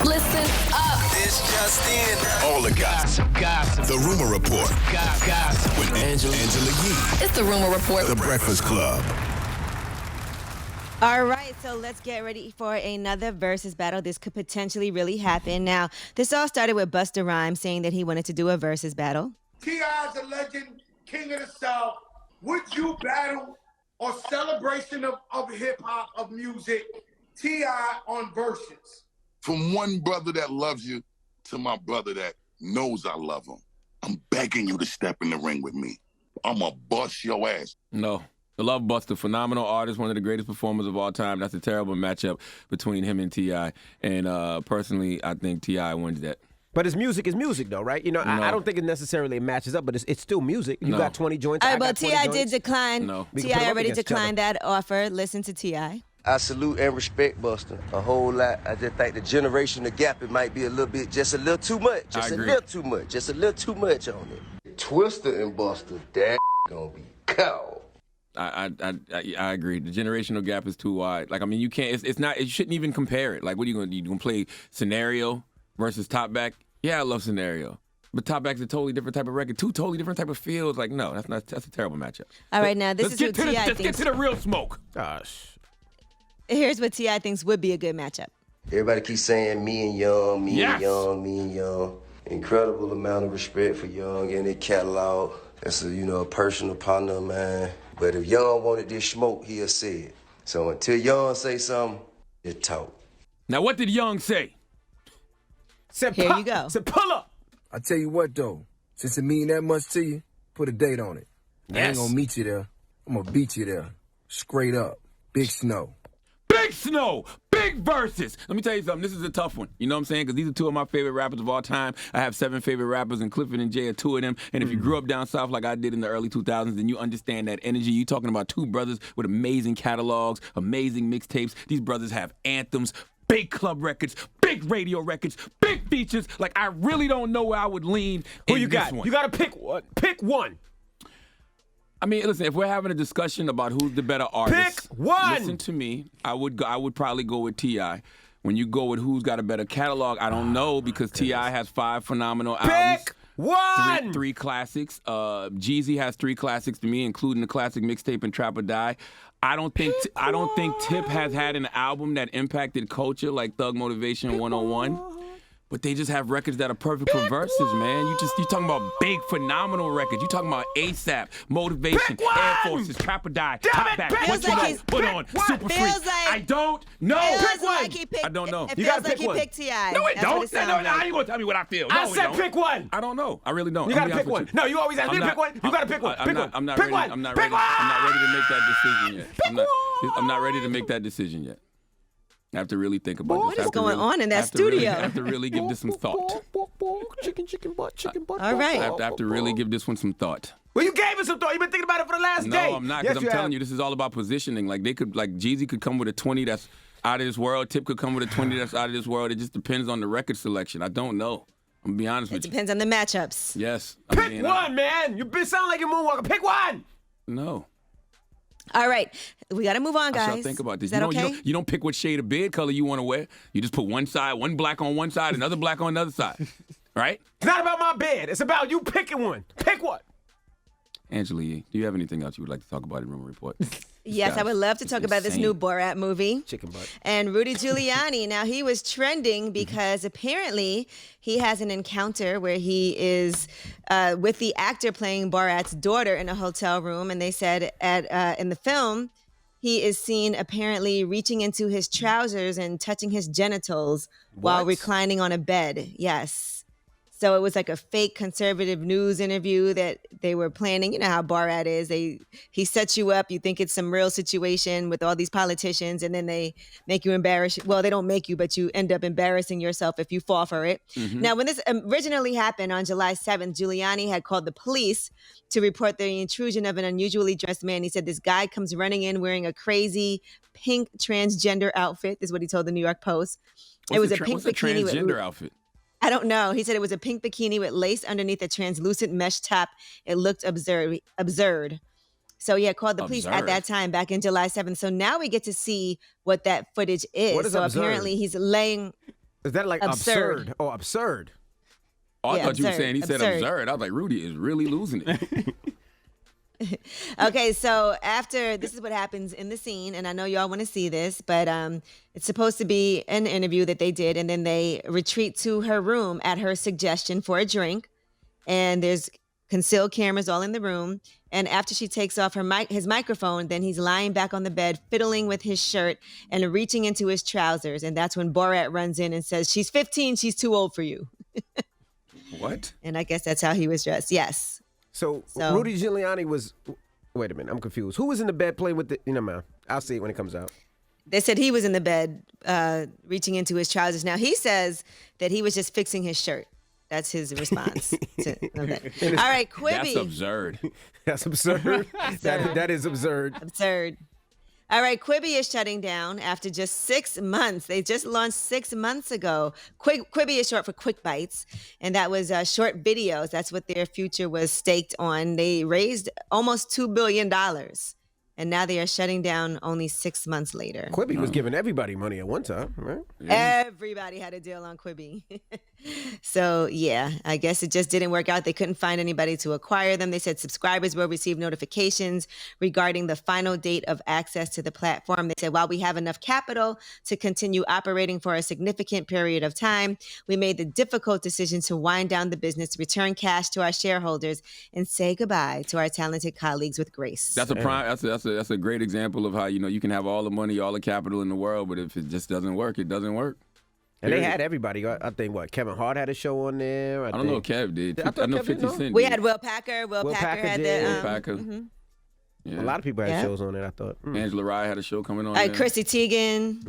Listen up. This just in. All the gossip. The Rumor Report. Gossip. With Angela Yee. It's the Rumor Report. The Breakfast Club. All right, so let's get ready for another versus battle. This could potentially really happen. Now, this all started with Busta Rhymes saying that he wanted to do a versus battle. T.I.'s a legend, king of the South. Would you battle or celebration of hip-hop, of music, T.I. on verses? From one brother that loves you to my brother that knows I love him, I'm begging you to step in the ring with me. I'ma bust your ass. No. I love Busta, phenomenal artist, one of the greatest performers of all time. That's a terrible matchup between him and T.I. And personally, I think T.I. wins that. But his music is music, though, right? You know, I don't think it necessarily matches up, but it's still music. You got 20 joints. All right, well, T.I. did decline. No. T.I. already declined that offer. Listen to T.I. I salute and respect Busta a whole lot. I just think the generational gap, it might be a little bit, just a little too much. Just a little too much. Just a little too much on it. Twister and Busta, that gonna be cold. I agree. The generational gap is too wide. Like, I mean, you can't. It's not. You shouldn't even compare it. Like, what are you gonna do? You gonna play Scenario versus Top Back? Yeah, I love Scenario, but Top Back's a totally different type of record. Two totally different type of fields. Like, no, that's a terrible matchup. All right, now this is what T.I. thinks. Let's get to the real smoke. Gosh. Here's what T.I. thinks would be a good matchup. Everybody keeps saying me and Young, me Yes. and Young, me and Young. Incredible amount of respect for Young and their catalog. That's a personal partner of mine. But if Young wanted this smoke, he'll say it. So until Young say something, just talk. Now, what did Young say? Here you go. Said pull up. I tell you what, though, since it mean that much to you, put a date on it. I ain't gonna meet you there. I'm gonna beat you there. Straight up. Big Snow. Big Snow, big verses. Let me tell you something. This is a tough one. You know what I'm saying? Because these are two of my favorite rappers of all time. I have 7 favorite rappers, and Clifford and Jay are 2 of them. And if you grew up down south like I did in the early 2000s, then you understand that energy. You're talking about 2 brothers with amazing catalogs, amazing mixtapes. These brothers have anthems, big club records, big radio records, big features. Like, I really don't know where I would lean. Who in you this got? one. You got to pick one. Pick one. I mean, listen, if we're having a discussion about who's the better artist, pick one. Listen to me. I would probably go with T.I. When you go with who's got a better catalog, I don't know, because T.I. has 5 phenomenal albums. Pick one. Three classics. Jeezy has 3 classics to me, including the classic mixtape and Trap or Die. I don't think Tip has had an album that impacted culture like Thug Motivation 101. But they just have records that are perfect for verses, man. You talking about big, phenomenal records. You talking about ASAP, Motivation, Air Forces, Trap or Die, Top Back, What You Know, Put On, Super Freak. I don't know. Pick one. I don't know. It You feels gotta like pick one. he picked T.I. No, it That's don't. what it sounds No, like. how you gonna tell me what I feel? I No, it said don't. pick one. I don't know. I really don't. You got to pick one. No, you always ask me to pick one. You got to pick one. Pick one. I'm not pick ready. one. I'm not pick ready. one. I'm not ready to make that decision yet. I'm not ready to make that decision yet. I have to really think about this. What is going on in that studio? I have to really give this some thought. Chicken butt. All right. I have to really give this one some thought. Well, you gave it some thought. You've been thinking about it for the last day. No, I'm not, because I'm telling you, this is all about positioning. Like, Jeezy could come with a 20 that's out of this world. Tip could come with a 20 that's out of this world. It just depends on the record selection. I don't know. I'm gonna be honest with you. It depends on the matchups. Yes. Pick one, man. You sound like you're moonwalking. Pick one. No. All right. We got to move on, guys. I shall think about this. Is that okay? You don't pick what shade of beard color you want to wear. You just put one black on one side, another black on the other side. Right? It's not about my bed. It's about you picking one. Pick one. Angela Yee, do you have anything else you would like to talk about in Rumor Report? Yes, I would love to talk about this new Borat movie. Chicken butt. And Rudy Giuliani. Now, he was trending because apparently he has an encounter where he is with the actor playing Borat's daughter in a hotel room. And they said in the film, he is seen apparently reaching into his trousers and touching his genitals while reclining on a bed. Yes. So it was like a fake conservative news interview that they were planning. You know how Borat is. He sets you up. You think it's some real situation with all these politicians, and then they make you embarrass. Well, they don't make you, but you end up embarrassing yourself if you fall for it. Mm-hmm. Now, when this originally happened on July 7th, Giuliani had called the police to report the intrusion of an unusually dressed man. He said this guy comes running in wearing a crazy pink transgender outfit. This is what he told the New York Post. It was a pink bikini with transgender outfit. I don't know. He said it was a pink bikini with lace underneath a translucent mesh top. It looked absurd. So he had called the police at that time back in July 7th. So now we get to see what that footage is. What is so absurd? Apparently he's laying. Is that like absurd? Oh, absurd. Oh, I Yeah, thought you were absurd, saying he said absurd. absurd. I was like, Rudy is really losing it. Okay, so after this is what happens in the scene, and I know y'all want to see this, but it's supposed to be an interview that they did, and then they retreat to her room at her suggestion for a drink, and there's concealed cameras all in the room. And after she takes off his microphone, then he's lying back on the bed, fiddling with his shirt and reaching into his trousers, and that's when Borat runs in and says, "She's 15, she's too old for you." What? And I guess that's how he was dressed. Yes. So Rudy Giuliani was. Wait a minute, I'm confused. Who was in the bed playing with the? Man, I'll see it when it comes out. They said he was in the bed, reaching into his trousers. Now he says that he was just fixing his shirt. That's his response. Okay. All right, Quibi. That's absurd. That's absurd. That is absurd. Absurd. All right, Quibi is shutting down after just 6 months. They just launched 6 months ago. Quibi is short for Quick Bites, and that was short videos. That's what their future was staked on. They raised almost $2 billion, and now they are shutting down only 6 months later. Quibi was giving everybody money at one time, right? Everybody had a deal on Quibi. So, yeah, I guess it just didn't work out. They couldn't find anybody to acquire them. They said subscribers will receive notifications regarding the final date of access to the platform. They said, while we have enough capital to continue operating for a significant period of time, we made the difficult decision to wind down the business, return cash to our shareholders, and say goodbye to our talented colleagues with grace. That's a prime. That's a great example of how you can have all the money, all the capital in the world, but if it just doesn't work, it doesn't work. And they had everybody. I think Kevin Hart had a show on there. I don't know if Kev did. I know Kev 50 did, Cent. We did. had Will Packer. Will Packer had did. the. Will Packer. A lot of people had shows on it, I thought. Angela Rye had a show coming on. Chrissy Teigen.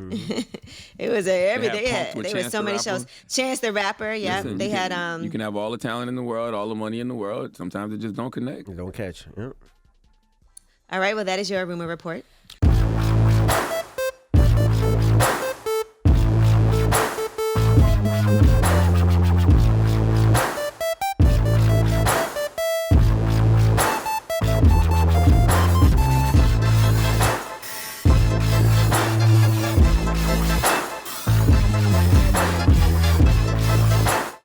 It was every day. Pumped with There was Chance so the many Rapper. shows. Chance the Rapper. Yeah, Listen, they had. You can have all the talent in the world, all the money in the world. Sometimes it just don't connect. Don't catch. Yeah. All right. Well, that is your rumor report.